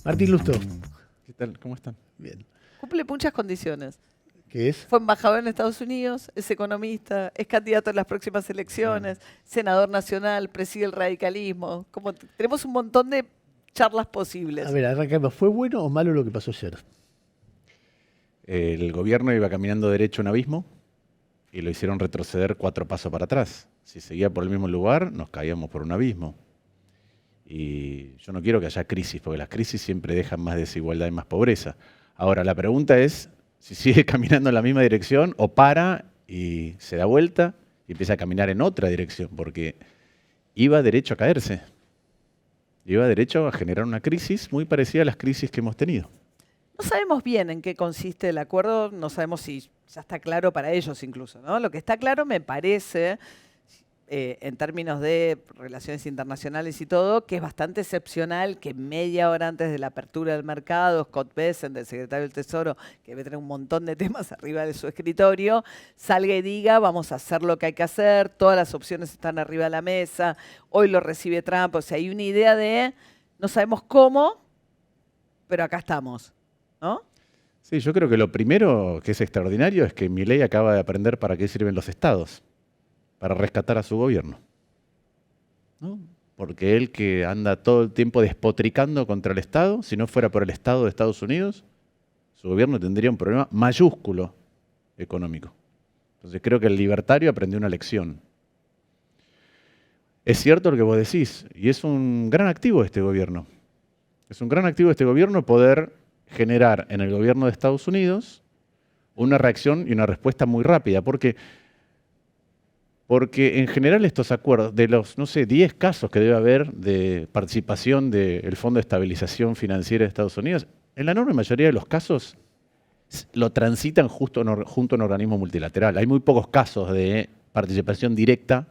Martín Lustó. ¿Qué tal? ¿Cómo están? Bien. Cumple muchas condiciones. ¿Qué es? Fue embajador en Estados Unidos, es economista, es candidato en las próximas elecciones, senador nacional, preside el radicalismo. Tenemos un montón de charlas posibles. A ver, arrancamos. ¿Fue bueno o malo lo que pasó ayer? El gobierno iba caminando derecho a un abismo y lo hicieron retroceder 4 pasos para atrás. Si seguía por el mismo lugar, nos caíamos por un abismo. Y yo no quiero que haya crisis, porque las crisis siempre dejan más desigualdad y más pobreza. Ahora, la pregunta es si sigue caminando en la misma dirección o para y se da vuelta y empieza a caminar en otra dirección, porque iba derecho a caerse. Iba derecho a generar una crisis muy parecida a las crisis que hemos tenido. No sabemos bien en qué consiste el acuerdo, no sabemos si ya está claro para ellos incluso, ¿no? Lo que está claro me parece, en términos de relaciones internacionales y todo, que es bastante excepcional que media hora antes de la apertura del mercado, Scott Bessent, el secretario del Tesoro, que debe tener un montón de temas arriba de su escritorio, salga y diga, vamos a hacer lo que hay que hacer, todas las opciones están arriba de la mesa, hoy lo recibe Trump, o sea, hay una idea de, no sabemos cómo, pero acá estamos, ¿no? Sí, yo creo que lo primero que es extraordinario es que Milei acaba de aprender para qué sirven los estados, para rescatar a su gobierno, ¿no? Porque él que anda todo el tiempo despotricando contra el Estado, si no fuera por el Estado de Estados Unidos, su gobierno tendría un problema mayúsculo económico. Entonces creo que el libertario aprendió una lección. Es cierto lo que vos decís, y es un gran activo de este gobierno. Es un gran activo de este gobierno poder generar en el gobierno de Estados Unidos una reacción y una respuesta muy rápida. Porque en general estos acuerdos, de los, no sé, 10 casos que debe haber de participación del Fondo de Estabilización Financiera de Estados Unidos, en la enorme mayoría de los casos lo transitan junto a un organismo multilateral. Hay muy pocos casos de participación directa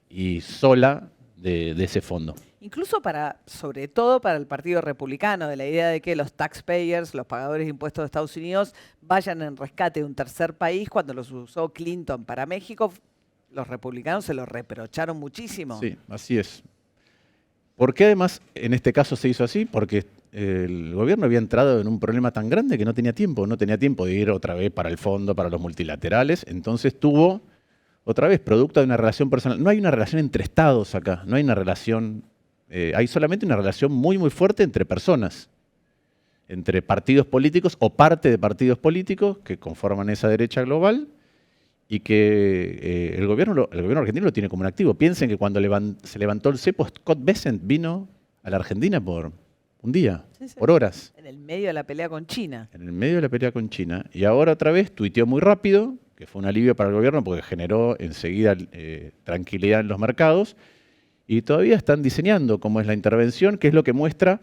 y sola de ese fondo. Incluso sobre todo para el Partido Republicano, de la idea de que los taxpayers, los pagadores de impuestos de Estados Unidos, vayan en rescate de un tercer país. Cuando los usó Clinton para México, los republicanos se lo reprocharon muchísimo. Sí, así es. ¿Por qué además en este caso se hizo así? Porque el gobierno había entrado en un problema tan grande que no tenía tiempo de ir otra vez para el fondo, para los multilaterales. Entonces tuvo, otra vez, producto de una relación personal. No hay una relación entre estados acá, no hay una relación, hay solamente una relación muy, muy fuerte entre personas, entre partidos políticos o parte de partidos políticos que conforman esa derecha global y que el gobierno argentino lo tiene como un activo. Piensen que cuando se levantó el cepo, Scott Bessent vino a la Argentina por un día, Sí, sí. por horas. En el medio de la pelea con China. En el medio de la pelea con China. Y ahora otra vez tuiteó muy rápido, que fue un alivio para el gobierno porque generó enseguida tranquilidad en los mercados. Y todavía están diseñando cómo es la intervención, que es lo que muestra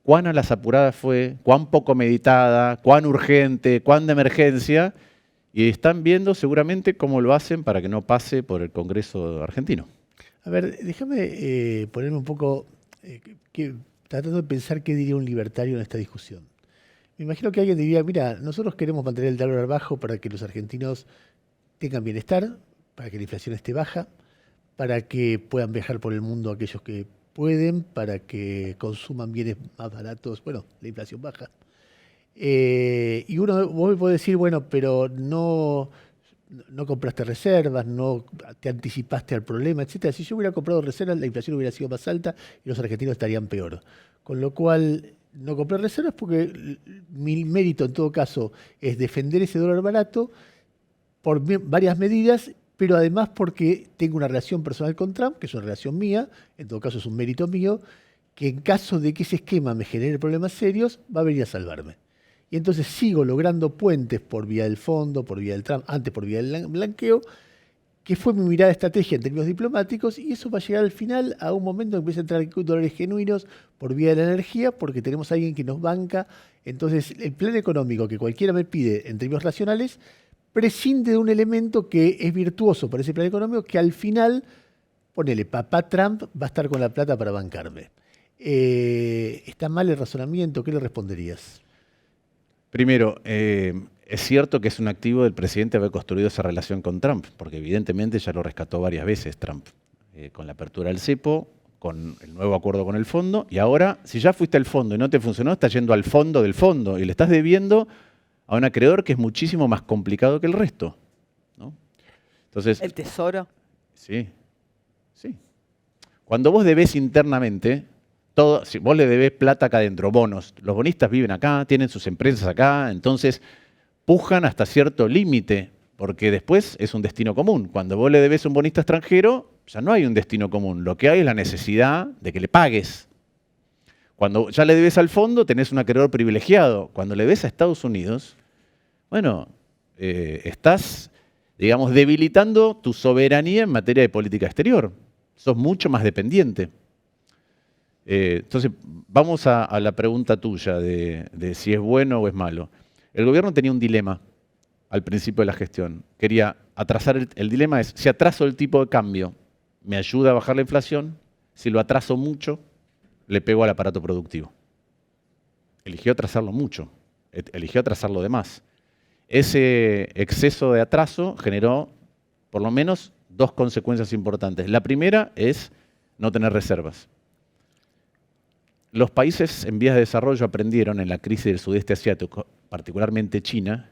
cuán a las apuradas fue, cuán poco meditada, cuán urgente, cuán de emergencia. Y están viendo seguramente cómo lo hacen para que no pase por el Congreso argentino. A ver, déjame ponerme un poco, tratando de pensar qué diría un libertario en esta discusión. Me imagino que alguien diría, mira, nosotros queremos mantener el dólar bajo para que los argentinos tengan bienestar, para que la inflación esté baja, para que puedan viajar por el mundo aquellos que pueden, para que consuman bienes más baratos, bueno, la inflación baja. Y vos me podés decir, bueno, pero no compraste reservas, no te anticipaste al problema, etcétera. Si yo hubiera comprado reservas, la inflación hubiera sido más alta y los argentinos estarían peor. Con lo cual, no compré reservas porque mi mérito en todo caso es defender ese dólar barato por varias medidas, pero además porque tengo una relación personal con Trump, que es una relación mía, en todo caso es un mérito mío, que en caso de que ese esquema me genere problemas serios, va a venir a salvarme. Y entonces sigo logrando puentes por vía del fondo, por vía del Trump, antes por vía del blanqueo, que fue mi mirada de estrategia en términos diplomáticos, y eso va a llegar al final a un momento en que empieza a entrar dólares genuinos por vía de la energía, porque tenemos a alguien que nos banca. Entonces, el plan económico que cualquiera me pide en términos racionales prescinde de un elemento que es virtuoso para ese plan económico, que al final, ponele, papá Trump va a estar con la plata para bancarme. ¿Está mal el razonamiento? ¿Qué le responderías? Primero, es cierto que es un activo del presidente haber construido esa relación con Trump, porque evidentemente ya lo rescató varias veces Trump, con la apertura del cepo, con el nuevo acuerdo con el fondo, y ahora, si ya fuiste al fondo y no te funcionó, estás yendo al fondo del fondo y le estás debiendo a un acreedor que es muchísimo más complicado que el resto, ¿no? Entonces, El Tesoro. sí, sí. Cuando vos debés internamente, todo, si vos le debés plata acá adentro, bonos, los bonistas viven acá, tienen sus empresas acá, entonces pujan hasta cierto límite, porque después es un destino común. Cuando vos le debés a un bonista extranjero, ya no hay un destino común. Lo que hay es la necesidad de que le pagues. Cuando ya le debes al fondo, tenés un acreedor privilegiado. Cuando le debes a Estados Unidos, bueno, estás, digamos, debilitando tu soberanía en materia de política exterior. Sos mucho más dependiente. Entonces, vamos a la pregunta tuya de si es bueno o es malo. El gobierno tenía un dilema al principio de la gestión. Quería atrasar, el dilema es, si atraso el tipo de cambio, me ayuda a bajar la inflación. Si lo atraso mucho, le pego al aparato productivo. Eligió atrasarlo mucho, eligió atrasarlo de más. Ese exceso de atraso generó por lo menos dos consecuencias importantes. La primera es no tener reservas. Los países en vías de desarrollo aprendieron en la crisis del sudeste asiático, particularmente China.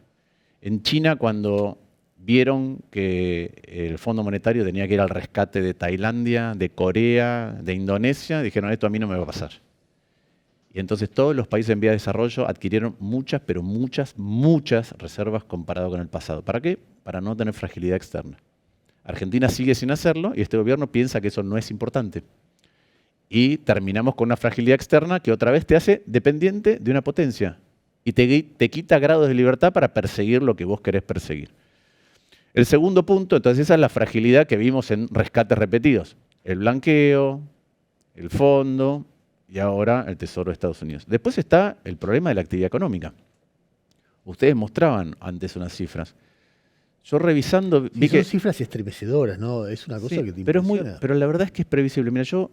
En China, cuando vieron que el Fondo Monetario tenía que ir al rescate de Tailandia, de Corea, de Indonesia, dijeron, esto a mí no me va a pasar. Y entonces todos los países en vías de desarrollo adquirieron muchas, pero muchas reservas comparado con el pasado. ¿Para qué? Para no tener fragilidad externa. Argentina sigue sin hacerlo y este gobierno piensa que eso no es importante. Y terminamos con una fragilidad externa que otra vez te hace dependiente de una potencia y te quita grados de libertad para perseguir lo que vos querés perseguir. El segundo punto, entonces esa es la fragilidad que vimos en rescates repetidos. El blanqueo, el fondo y ahora el Tesoro de Estados Unidos. Después está el problema de la actividad económica. Ustedes mostraban antes unas cifras. Yo revisando... Sí, son cifras estremecedoras, ¿no? Es una cosa que te impresiona. Pero la verdad es que es previsible. Mira, yo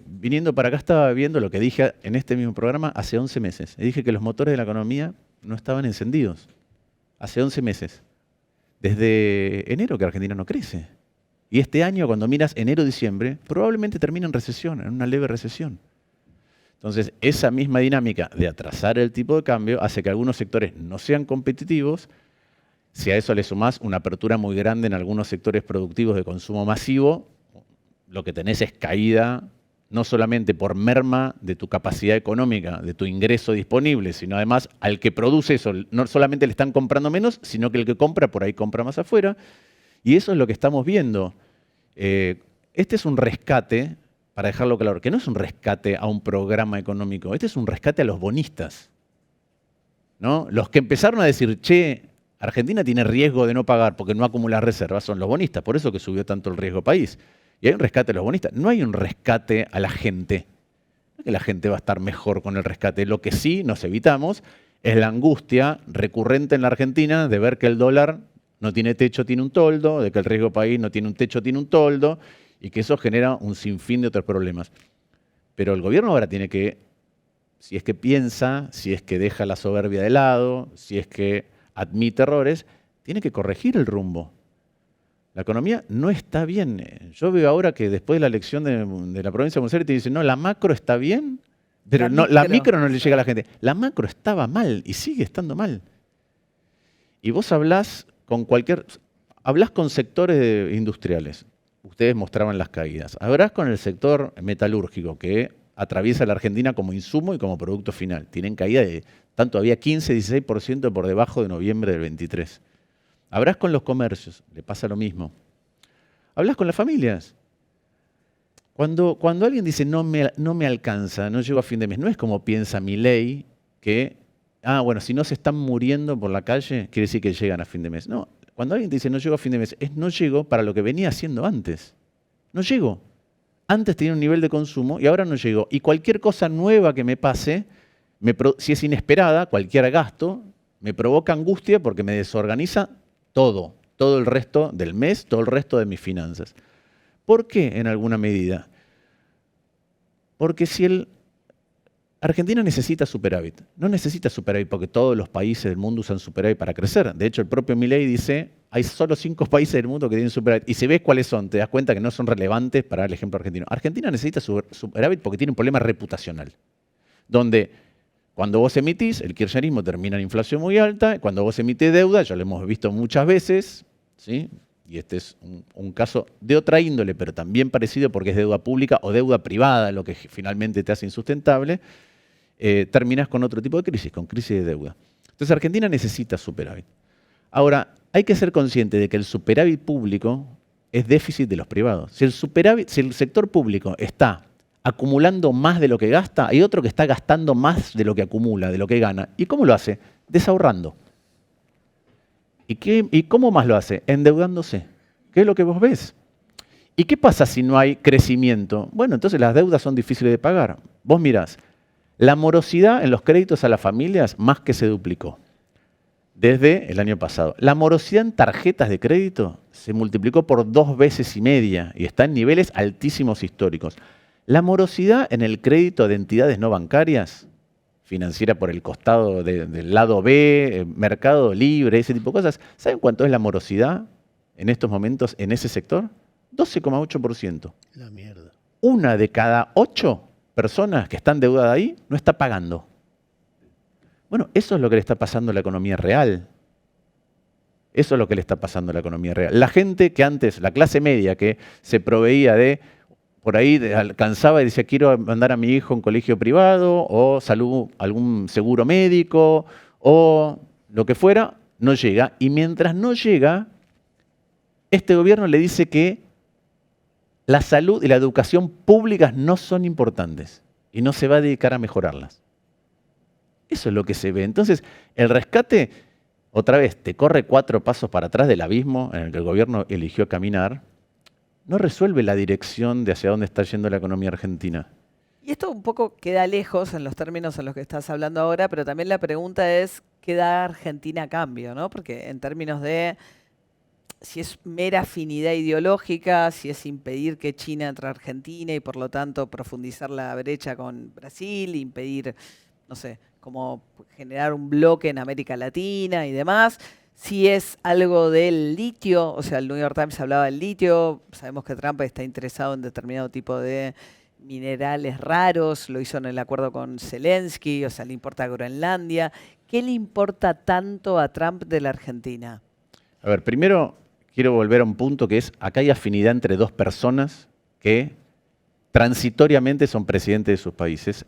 viniendo para acá estaba viendo lo que dije en este mismo programa hace 11 meses. Y dije que los motores de la economía no estaban encendidos. Hace 11 meses. Desde enero que Argentina no crece. Y este año, cuando miras enero-diciembre, probablemente termina en recesión, en una leve recesión. Entonces, esa misma dinámica de atrasar el tipo de cambio hace que algunos sectores no sean competitivos. Si a eso le sumás una apertura muy grande en algunos sectores productivos de consumo masivo, lo que tenés es caída, no solamente por merma de tu capacidad económica, de tu ingreso disponible, sino además al que produce eso, no solamente le están comprando menos, sino que el que compra por ahí compra más afuera. Y eso es lo que estamos viendo. Este es un rescate, para dejarlo claro, que no es un rescate a un programa económico, este es un rescate a los bonistas, ¿no? Los que empezaron a decir, che, Argentina tiene riesgo de no pagar porque no acumula reservas, son los bonistas, por eso que subió tanto el riesgo país. Y hay un rescate a los bonistas, no hay un rescate a la gente. No es que la gente va a estar mejor con el rescate. Lo que sí nos evitamos es la angustia recurrente en la Argentina de ver que el dólar no tiene techo, tiene un toldo, de que el riesgo país no tiene un techo, tiene un toldo, y que eso genera un sinfín de otros problemas. Pero el gobierno ahora tiene que, si es que piensa, si es que deja la soberbia de lado, si es que admite errores, tiene que corregir el rumbo. La economía no está bien. Yo veo ahora que después de la elección de la provincia de Buenos Aires te dicen, no, la macro está bien, pero la micro no le llega a la gente. La macro estaba mal y sigue estando mal. Y vos hablás con sectores industriales. Ustedes mostraban las caídas. Hablás con el sector metalúrgico que atraviesa la Argentina como insumo y como producto final. Tienen caída de tanto había 15-16% por debajo de noviembre del 23. Hablás con los comercios, le pasa lo mismo. Hablas con las familias. Cuando alguien dice no me alcanza, no llego a fin de mes, no es como piensa Milei que, bueno, si no se están muriendo por la calle, quiere decir que llegan a fin de mes. No, cuando alguien te dice no llego a fin de mes, es no llego para lo que venía haciendo antes. No llego. Antes tenía un nivel de consumo y ahora no llego. Y cualquier cosa nueva que me pase, si es inesperada, cualquier gasto, me provoca angustia porque me desorganiza todo el resto del mes, todo el resto de mis finanzas. ¿Por qué en alguna medida? Porque si Argentina necesita superávit. No necesita superávit porque todos los países del mundo usan superávit para crecer. De hecho, el propio Milei dice, hay solo 5 países del mundo que tienen superávit. Y si ves cuáles son, te das cuenta que no son relevantes para el ejemplo argentino. Argentina necesita superávit porque tiene un problema reputacional. Donde cuando vos emitís, el kirchnerismo termina en inflación muy alta. Cuando vos emitís deuda, ya lo hemos visto muchas veces, ¿sí? Y este es un caso de otra índole, pero también parecido porque es deuda pública o deuda privada, lo que finalmente te hace insustentable. Terminas con otro tipo de crisis, con crisis de deuda. Entonces Argentina necesita superávit. Ahora, hay que ser consciente de que el superávit público es déficit de los privados. Si el sector público está acumulando más de lo que gasta, hay otro que está gastando más de lo que acumula, de lo que gana. ¿Y cómo lo hace? Desahorrando. ¿Y cómo más lo hace? Endeudándose. ¿Qué es lo que vos ves? ¿Y qué pasa si no hay crecimiento? Bueno, entonces las deudas son difíciles de pagar. Vos mirás, la morosidad en los créditos a las familias más que se duplicó desde el año pasado. La morosidad en tarjetas de crédito se multiplicó por 2,5 veces y está en niveles altísimos históricos. La morosidad en el crédito de entidades no bancarias, financiera por el costado del lado B, mercado libre, ese tipo de cosas, ¿saben cuánto es la morosidad en estos momentos en ese sector? 12,8%. La mierda. 1 de cada 8 personas que están endeudadas ahí no está pagando. Bueno, eso es lo que le está pasando a la economía real. Eso es lo que le está pasando a la economía real. La gente que antes, la clase media, que se proveía de, por ahí alcanzaba y decía, quiero mandar a mi hijo a un colegio privado, o algún seguro médico, o lo que fuera, no llega. Y mientras no llega, este gobierno le dice que la salud y la educación públicas no son importantes y no se va a dedicar a mejorarlas. Eso es lo que se ve. Entonces, el rescate, otra vez, te corre 4 pasos para atrás del abismo en el que el gobierno eligió caminar, no resuelve la dirección de hacia dónde está yendo la economía argentina. Y esto un poco queda lejos en los términos en los que estás hablando ahora, pero también la pregunta es, ¿qué da Argentina a cambio? ¿No? Porque en términos de si es mera afinidad ideológica, si es impedir que China entre a Argentina y por lo tanto profundizar la brecha con Brasil, impedir, no sé, como generar un bloque en América Latina y demás. Si es algo del litio, o sea, el New York Times hablaba del litio, sabemos que Trump está interesado en determinado tipo de minerales raros, lo hizo en el acuerdo con Zelensky, o sea, le importa Groenlandia. ¿Qué le importa tanto a Trump de la Argentina? A ver, primero quiero volver a un punto que es, acá hay afinidad entre 2 personas que transitoriamente son presidentes de sus países.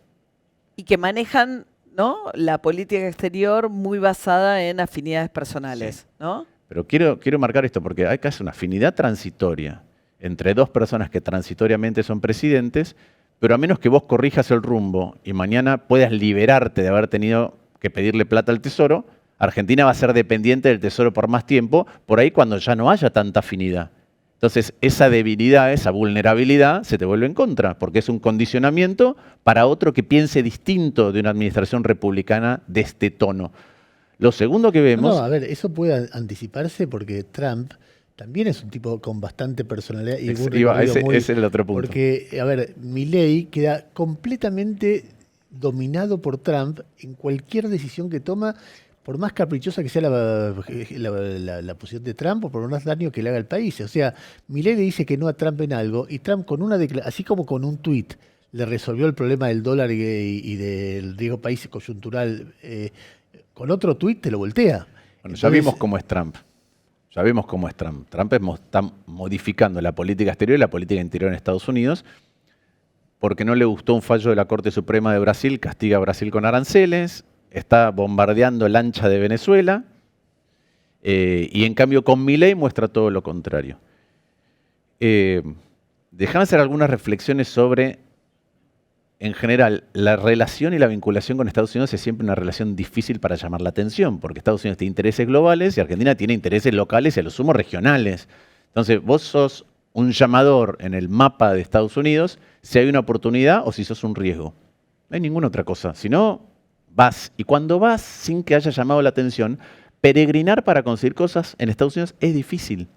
Y que manejan, ¿no?, la política exterior muy basada en afinidades personales, Sí. ¿no? Pero quiero marcar esto porque hay casi una afinidad transitoria entre 2 personas que transitoriamente son presidentes, pero a menos que vos corrijas el rumbo y mañana puedas liberarte de haber tenido que pedirle plata al Tesoro, Argentina va a ser dependiente del Tesoro por más tiempo, por ahí cuando ya no haya tanta afinidad. Entonces, esa debilidad, esa vulnerabilidad se te vuelve en contra, porque es un condicionamiento para otro que piense distinto de una administración republicana de este tono. Lo segundo que vemos... No, a ver, eso puede anticiparse porque Trump también es un tipo con bastante personalidad y un recorrido ese es el otro punto. Porque, a ver, Milei queda completamente dominado por Trump en cualquier decisión que toma, por más caprichosa que sea la posición de Trump o por más daño que le haga al país. O sea, Milei le dice que no a Trump en algo y Trump con una así como con un tuit le resolvió el problema del dólar y del riesgo país coyuntural, con otro tuit te lo voltea. Bueno, ya vimos cómo es Trump. Ya vemos cómo es Trump. Trump está modificando la política exterior y la política interior en Estados Unidos porque no le gustó un fallo de la Corte Suprema de Brasil, castiga a Brasil con aranceles, está bombardeando lancha de Venezuela y en cambio con Milei muestra todo lo contrario. Déjame hacer algunas reflexiones sobre, en general, la relación y la vinculación con Estados Unidos es siempre una relación difícil para llamar la atención, porque Estados Unidos tiene intereses globales y Argentina tiene intereses locales y a lo sumo regionales. Entonces, vos sos un llamador en el mapa de Estados Unidos si hay una oportunidad o si sos un riesgo. No hay ninguna otra cosa. Si no, vas. Y cuando vas sin que haya llamado la atención, peregrinar para conseguir cosas en Estados Unidos es difícil.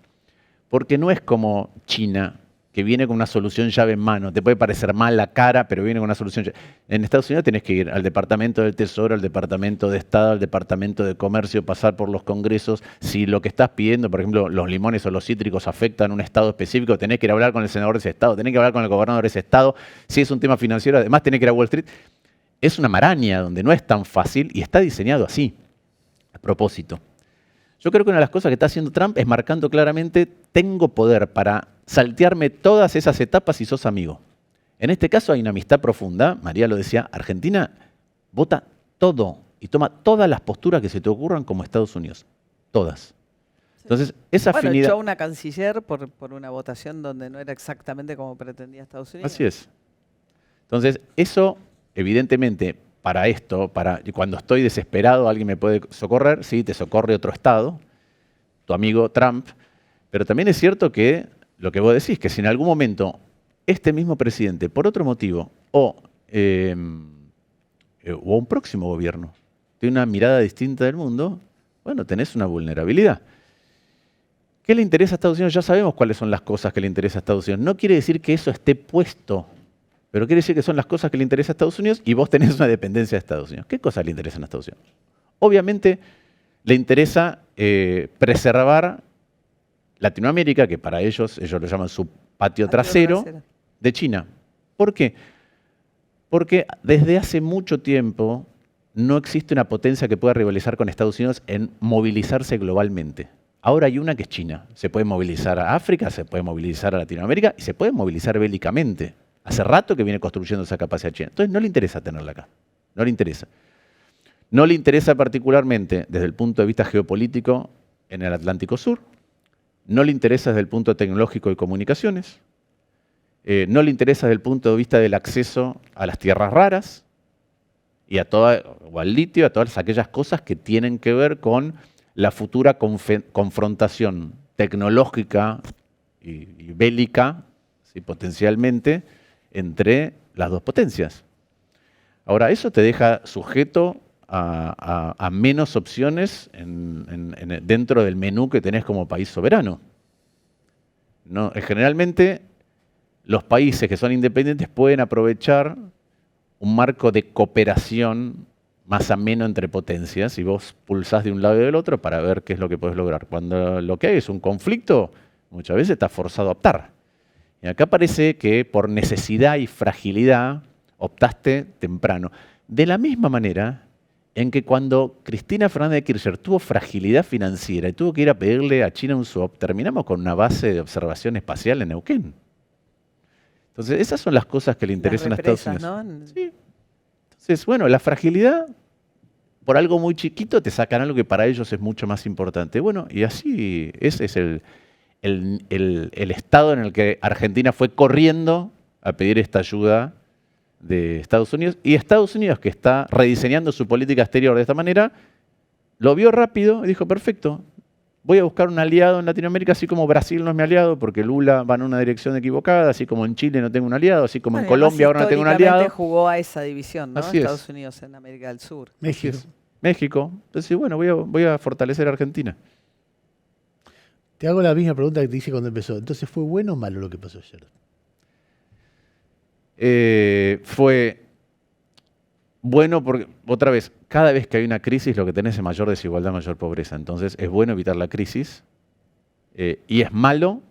Porque no es como China, que viene con una solución llave en mano. Te puede parecer mal la cara, pero viene con una solución llave. En Estados Unidos tenés que ir al Departamento del Tesoro, al Departamento de Estado, al Departamento de Comercio, pasar por los congresos. Si lo que estás pidiendo, por ejemplo, los limones o los cítricos afectan a un estado específico, tenés que ir a hablar con el senador de ese estado, tenés que hablar con el gobernador de ese estado. Si es un tema financiero, además tenés que ir a Wall Street. Es una maraña donde no es tan fácil y está diseñado así, a propósito. Yo creo que una de las cosas que está haciendo Trump es marcando claramente, tengo poder para saltearme todas esas etapas si sos amigo. En este caso hay una amistad profunda, María lo decía, Argentina vota todo y toma todas las posturas que se te ocurran como Estados Unidos, todas. Entonces, esa afinidad... echó una canciller por una votación donde no era exactamente como pretendía Estados Unidos. Así es. Entonces, eso, evidentemente, para esto, cuando estoy desesperado, alguien me puede socorrer, sí, te socorre otro estado, tu amigo Trump, pero también es cierto que lo que vos decís, que si en algún momento este mismo presidente, por otro motivo, o un próximo gobierno, tiene una mirada distinta del mundo, bueno, tenés una vulnerabilidad. ¿Qué le interesa a Estados Unidos? Ya sabemos cuáles son las cosas que le interesa a Estados Unidos. No quiere decir que eso esté puesto, pero quiere decir que son las cosas que le interesa a Estados Unidos y vos tenés una dependencia de Estados Unidos. ¿Qué cosas le interesan a Estados Unidos? Obviamente le interesa preservar Latinoamérica, que para ellos lo llaman su patio trasero, de China. ¿Por qué? Porque desde hace mucho tiempo no existe una potencia que pueda rivalizar con Estados Unidos en movilizarse globalmente. Ahora hay una que es China. Se puede movilizar a África, se puede movilizar a Latinoamérica y se puede movilizar bélicamente. Hace rato que viene construyendo esa capacidad China. Entonces no le interesa tenerla acá. No le interesa. No le interesa particularmente desde el punto de vista geopolítico en el Atlántico Sur. No le interesa desde el punto tecnológico y comunicaciones. No le interesa desde el punto de vista del acceso a las tierras raras y o al litio, a todas aquellas cosas que tienen que ver con la futura confrontación tecnológica y bélica, ¿sí? Potencialmente, entre las dos potencias. Ahora, eso te deja sujeto a menos opciones dentro del menú que tenés como país soberano. No, generalmente, los países que son independientes pueden aprovechar un marco de cooperación más ameno entre potencias y vos pulsás de un lado y del otro para ver qué es lo que podés lograr. Cuando lo que hay es un conflicto, muchas veces estás forzado a optar. Y acá parece que por necesidad y fragilidad optaste temprano. De la misma manera en que cuando Cristina Fernández de Kirchner tuvo fragilidad financiera y tuvo que ir a pedirle a China un swap, terminamos con una base de observación espacial en Neuquén. Entonces, esas son las cosas que le interesan a Estados Unidos. ¿No? Sí. Entonces, bueno, la fragilidad, por algo muy chiquito, te sacan algo que para ellos es mucho más importante. Bueno, y así ese es el estado en el que Argentina fue corriendo a pedir esta ayuda de Estados Unidos. Y Estados Unidos, que está rediseñando su política exterior de esta manera, lo vio rápido y dijo, perfecto, voy a buscar un aliado en Latinoamérica, así como Brasil no es mi aliado, porque Lula va en una dirección equivocada, así como en Chile no tengo un aliado, así como en Colombia ahora no tengo un aliado. Jugó a esa división, ¿no? Así Estados es. Unidos en América del Sur. México. Entonces, bueno, voy a fortalecer a Argentina. Te hago la misma pregunta que te hice cuando empezó. Entonces, ¿fue bueno o malo lo que pasó ayer? Fue bueno porque, otra vez, cada vez que hay una crisis lo que tenés es mayor desigualdad, mayor pobreza. Entonces es bueno evitar la crisis y es malo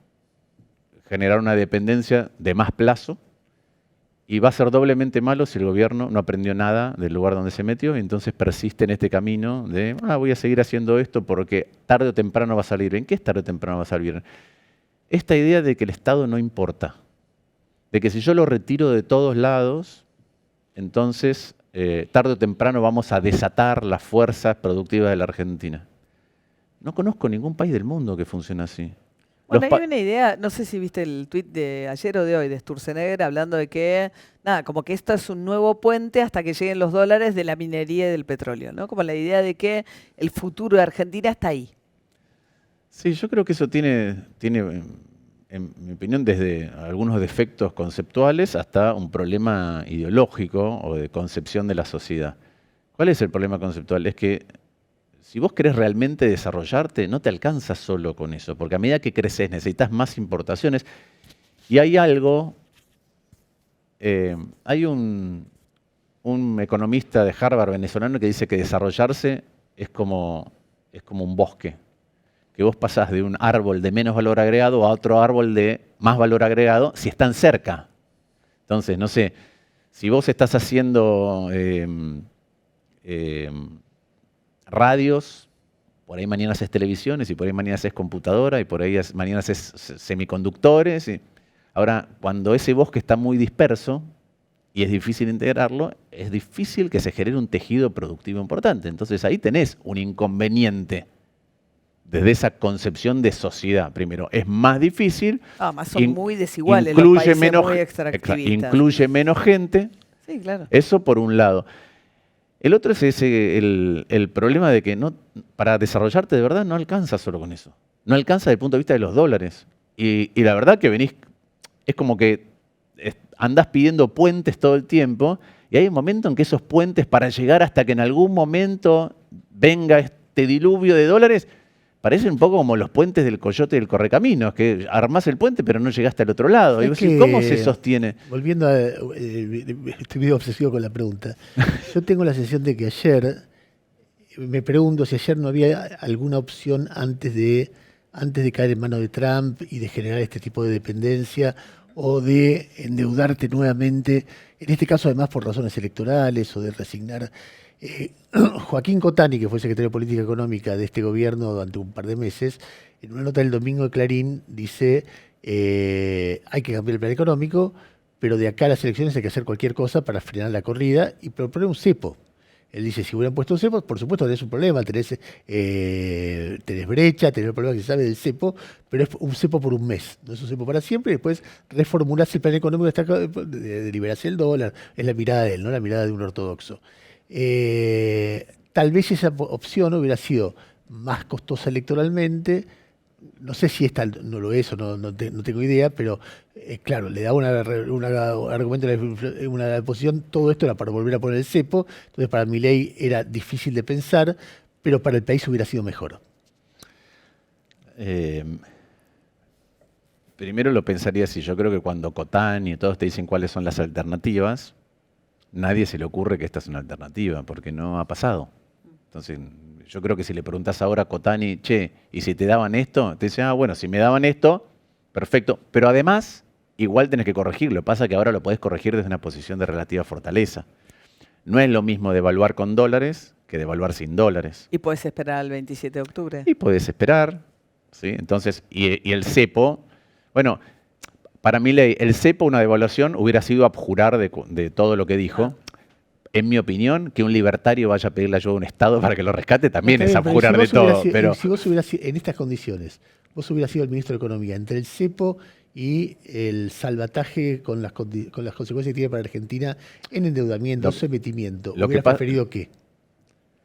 generar una dependencia de más plazo y va a ser doblemente malo si el gobierno no aprendió nada del lugar donde se metió y entonces persiste en este camino de voy a seguir haciendo esto porque tarde o temprano va a salir bien. ¿Qué es tarde o temprano va a salir bien? Esta idea de que el Estado no importa, de que si yo lo retiro de todos lados, entonces tarde o temprano vamos a desatar las fuerzas productivas de la Argentina. No conozco ningún país del mundo que funcione así. Bueno, hay una idea, no sé si viste el tuit de ayer o de hoy de Sturzenegger hablando de que, como que esto es un nuevo puente hasta que lleguen los dólares de la minería y del petróleo, ¿no? Como la idea de que el futuro de Argentina está ahí. Sí, yo creo que eso tiene en mi opinión, desde algunos defectos conceptuales hasta un problema ideológico o de concepción de la sociedad. ¿Cuál es el problema conceptual? Es que si vos querés realmente desarrollarte, no te alcanza solo con eso, porque a medida que creces necesitas más importaciones Y hay algo, hay un economista de Harvard venezolano que dice que desarrollarse es como un bosque, que vos pasás de un árbol de menos valor agregado a otro árbol de más valor agregado si están cerca. Entonces, no sé, si vos estás haciendo radios, por ahí mañana haces televisiones y por ahí mañana haces computadora y por ahí mañana haces semiconductores. Ahora, cuando ese bosque está muy disperso y es difícil integrarlo, es difícil que se genere un tejido productivo importante. Entonces ahí tenés un inconveniente desde esa concepción de sociedad. Primero, es más difícil. Además son muy desiguales los países, muy extractivistas. Incluye menos gente. Sí, claro. Eso por un lado. El otro es el problema de que para desarrollarte de verdad no alcanza solo con eso. No alcanza desde el punto de vista de los dólares. Y la verdad que es como que andás pidiendo puentes todo el tiempo y hay un momento en que esos puentes, para llegar hasta que en algún momento venga este diluvio de dólares, parecen un poco como los puentes del Coyote y del Correcaminos, que armás el puente pero no llegaste al otro lado. Y vos decís, ¿cómo se sostiene? Volviendo a... estoy medio obsesivo con la pregunta. Yo tengo la sensación de que ayer, me pregunto si ayer no había alguna opción antes de caer en manos de Trump y de generar este tipo de dependencia o de endeudarte nuevamente, en este caso además por razones electorales o de resignar. Joaquín Cotani, que fue secretario de Política Económica de este gobierno durante un par de meses, en una nota del domingo de Clarín dice hay que cambiar el plan económico, pero de acá a las elecciones hay que hacer cualquier cosa para frenar la corrida y proponer un cepo. Él dice, si hubieran puesto un cepo, por supuesto tenés un problema, tenés brecha, tenés el problema que se sabe del cepo, pero es un cepo por un mes, no es un cepo para siempre, y después reformulás el plan económico de liberación del dólar, es la mirada de él, no la mirada de un ortodoxo. Tal vez esa opción hubiera sido más costosa electoralmente, no sé si esta no lo es o no tengo idea, pero claro, le da un argumento a una oposición, todo esto era para volver a poner el cepo, entonces para Milei era difícil de pensar, pero para el país hubiera sido mejor. Primero lo pensaría así, yo creo que cuando Cotán y todos te dicen cuáles son las alternativas, nadie se le ocurre que esta es una alternativa, porque no ha pasado. Entonces, yo creo que si le preguntás ahora a Cotani, che, ¿y si te daban esto? Te dicen, bueno, si me daban esto, perfecto. Pero además, igual tenés que corregirlo. Lo que pasa es que ahora lo podés corregir desde una posición de relativa fortaleza. No es lo mismo devaluar con dólares que devaluar sin dólares. Y podés esperar al 27 de octubre. Y podés esperar, ¿sí? Entonces, y el cepo, bueno, para Milei, el cepo, una devaluación, hubiera sido abjurar de todo lo que dijo. En mi opinión, que un libertario vaya a pedirle ayuda a un Estado para que lo rescate también es abjurar de todo. Pero si vos hubieras sido, en estas condiciones, vos hubieras sido el ministro de Economía, entre el cepo y el salvataje con las consecuencias que tiene para Argentina en endeudamiento, sometimiento, ¿hubieras preferido qué?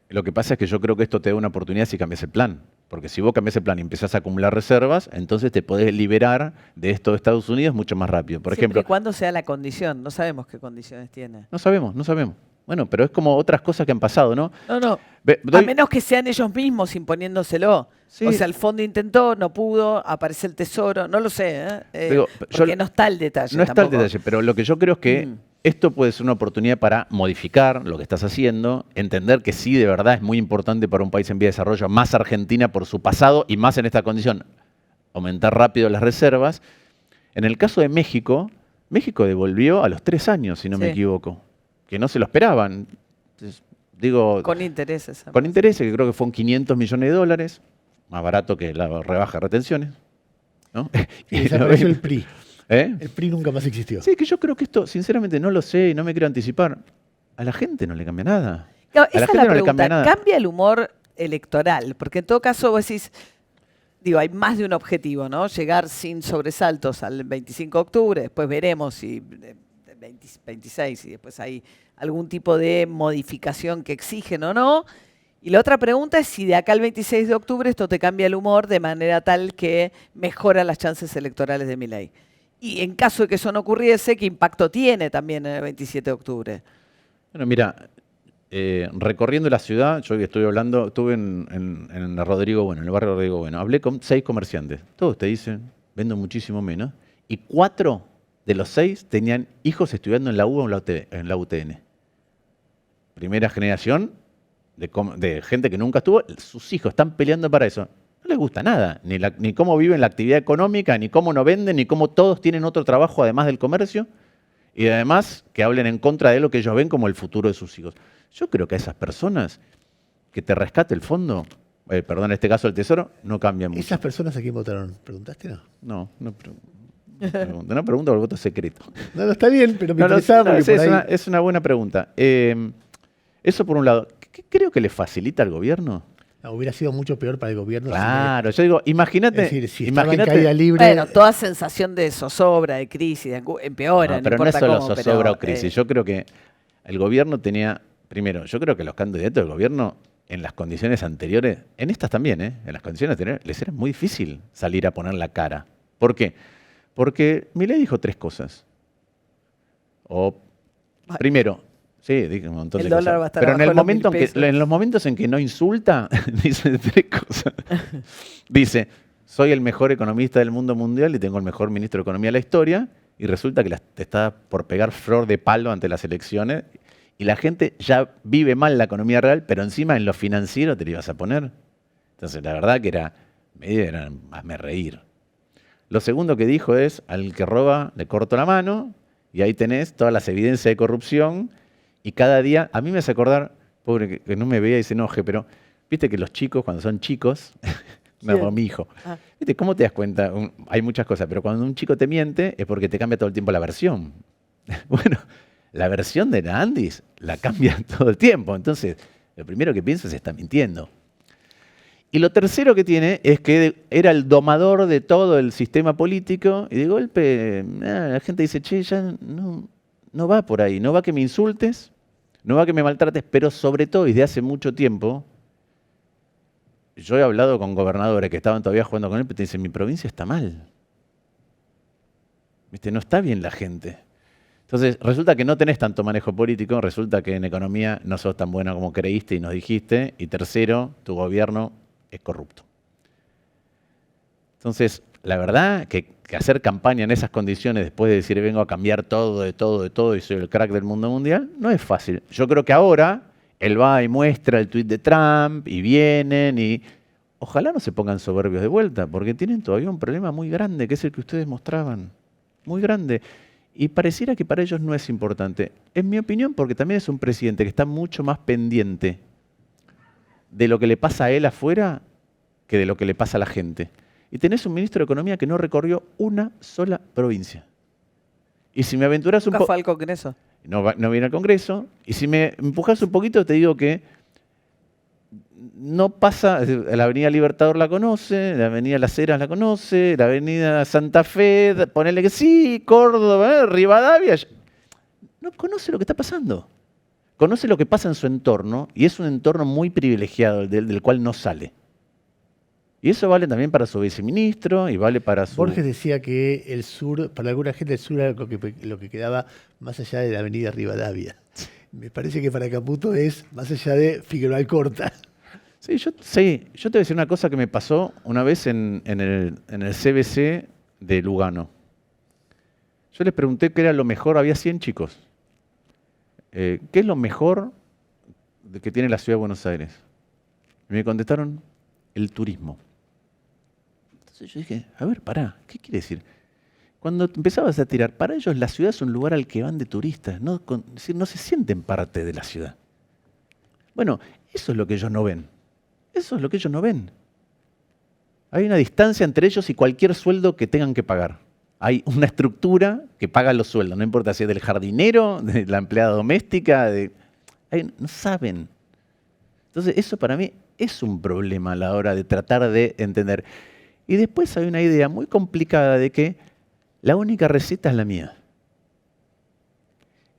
Lo que pasa es que yo creo que esto te da una oportunidad si cambias el plan. Porque si vos cambiás el plan y empezás a acumular reservas, entonces te podés liberar de esto de Estados Unidos mucho más rápido. Por ejemplo, ¿cuándo sea la condición? No sabemos qué condiciones tiene. No sabemos. Bueno, pero es como otras cosas que han pasado, ¿no? No. A menos que sean ellos mismos imponiéndoselo. Sí. O sea, el fondo intentó, no pudo, aparece el tesoro, no lo sé. Porque no está el detalle. No está el detalle, pero lo que yo creo es que esto puede ser una oportunidad para modificar lo que estás haciendo, entender que sí, de verdad, es muy importante para un país en vía de desarrollo, más Argentina por su pasado y más en esta condición, aumentar rápido las reservas. En el caso de México, México devolvió a los 3 años, si no me equivoco, que no se lo esperaban. Entonces, digo, con intereses. Con intereses, que creo que fueron $500 millones, más barato que la rebaja de retenciones, ¿no? Y desapareció el PRI. ¿Eh? El PRI nunca más existió. Sí, que yo creo que esto, sinceramente, no lo sé y no me quiero anticipar. A la gente no le cambia nada. Claro, esa es la pregunta. ¿Cambia el humor electoral? Porque en todo caso vos decís, hay más de un objetivo, ¿no? Llegar sin sobresaltos al 25 de octubre, después veremos si 26 y después hay algún tipo de modificación que exigen o no. Y la otra pregunta es si de acá al 26 de octubre esto te cambia el humor de manera tal que mejora las chances electorales de Milei. Y en caso de que eso no ocurriese, ¿qué impacto tiene también en el 27 de octubre? Bueno, mira, recorriendo la ciudad, yo estuve hablando, estuve en Rodrigo Bueno, en el barrio Rodrigo Bueno, hablé con 6 comerciantes. Todos te dicen, vendo muchísimo menos. y 4 de los 6 tenían hijos estudiando en la UBA o en la UTN. Primera generación de gente que nunca estuvo, sus hijos están peleando para eso. No les gusta nada, ni cómo viven la actividad económica, ni cómo no venden, ni cómo todos tienen otro trabajo además del comercio, y además que hablen en contra de lo que ellos ven como el futuro de sus hijos. Yo creo que a esas personas que te rescate el fondo, perdón, en este caso el Tesoro, no cambian mucho. ¿Esas personas a quién votaron? ¿Preguntaste, no? No pregunto por el voto secreto. No, está bien, pero me interesaba porque por ahí... Es una buena pregunta. Eso por un lado. ¿Qué creo que le facilita al gobierno? No, hubiera sido mucho peor para el gobierno. Claro, yo digo, imagínate... Es decir, si estaba en caída libre... Bueno, toda sensación de zozobra, de crisis, empeora, no, pero no no es importa solo cómo, zozobra o crisis. Yo creo que el gobierno tenía... Primero, yo creo que los candidatos del gobierno, en las condiciones anteriores, en estas también, en las condiciones anteriores, les era muy difícil salir a poner la cara. ¿Por qué? Porque Milei dijo 3 cosas. Primero, sí, dije un montón de cosas. Pero en los momentos en que no insulta, dice 3 cosas. Dice, soy el mejor economista del mundo mundial y tengo el mejor ministro de Economía de la historia, y resulta que te está por pegar flor de palo ante las elecciones, y la gente ya vive mal la economía real, pero encima en lo financiero te lo ibas a poner. Entonces, la verdad que era hazme reír. Lo segundo que dijo es, al que roba le corto la mano, y ahí tenés todas las evidencias de corrupción, y cada día, a mí me hace acordar, pobre que no me vea y se enoje, pero viste que los chicos, cuando son chicos, no, mi hijo, viste, ¿cómo te das cuenta? Hay muchas cosas, pero cuando un chico te miente es porque te cambia todo el tiempo la versión. Bueno, la versión de la Andis la cambia todo el tiempo, entonces lo primero que pienso es está mintiendo. Y lo tercero que tiene es que era el domador de todo el sistema político y de golpe la gente dice, che, ya no va por ahí, no va que me insultes, no va que me maltrates, pero sobre todo, y de hace mucho tiempo, yo he hablado con gobernadores que estaban todavía jugando con él, pero te dicen, mi provincia está mal. ¿Viste? No está bien la gente. Entonces, resulta que no tenés tanto manejo político, resulta que en economía no sos tan bueno como creíste y nos dijiste, y tercero, tu gobierno es corrupto. Entonces, la verdad que hacer campaña en esas condiciones después de decir vengo a cambiar todo, de todo y soy el crack del mundo mundial, no es fácil. Yo creo que ahora él va y muestra el tuit de Trump y vienen y ojalá no se pongan soberbios de vuelta porque tienen todavía un problema muy grande que es el que ustedes mostraban, muy grande. Y pareciera que para ellos no es importante. En mi opinión, porque también es un presidente que está mucho más pendiente de lo que le pasa a él afuera que de lo que le pasa a la gente. Y tenés un ministro de Economía que no recorrió una sola provincia. Y si me aventuras un poco... ¿Nunca fue al Congreso? No viene al Congreso. Y si me empujas un poquito, te digo que no pasa... La Avenida Libertador la conoce, la Avenida Las Heras la conoce, la Avenida Santa Fe, ponele que sí, Córdoba, Rivadavia. No conoce lo que está pasando. Conoce lo que pasa en su entorno y es un entorno muy privilegiado del cual no sale. Y eso vale también para su viceministro y vale para su... Borges decía que el sur, para alguna gente el sur era lo que quedaba más allá de la avenida Rivadavia. Me parece que para Caputo es más allá de Figueroa Alcorta. Sí, yo te voy a decir una cosa que me pasó una vez en el CBC de Lugano. Yo les pregunté qué era lo mejor, había 100 chicos. ¿Qué es lo mejor que tiene la ciudad de Buenos Aires? Y me contestaron, el turismo. Entonces yo dije, a ver, pará, ¿qué quiere decir? Cuando empezabas a tirar, para ellos la ciudad es un lugar al que van de turistas, no se sienten parte de la ciudad. Bueno, eso es lo que ellos no ven. Eso es lo que ellos no ven. Hay una distancia entre ellos y cualquier sueldo que tengan que pagar. Hay una estructura que paga los sueldos, no importa si es del jardinero, de la empleada doméstica, no saben. Entonces eso para mí es un problema a la hora de tratar de entender. Y después hay una idea muy complicada de que la única receta es la mía.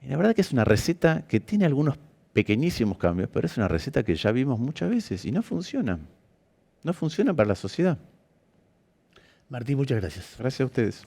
Y la verdad que es una receta que tiene algunos pequeñísimos cambios, pero es una receta que ya vimos muchas veces y no funciona. No funciona para la sociedad. Martín, muchas gracias. Gracias a ustedes.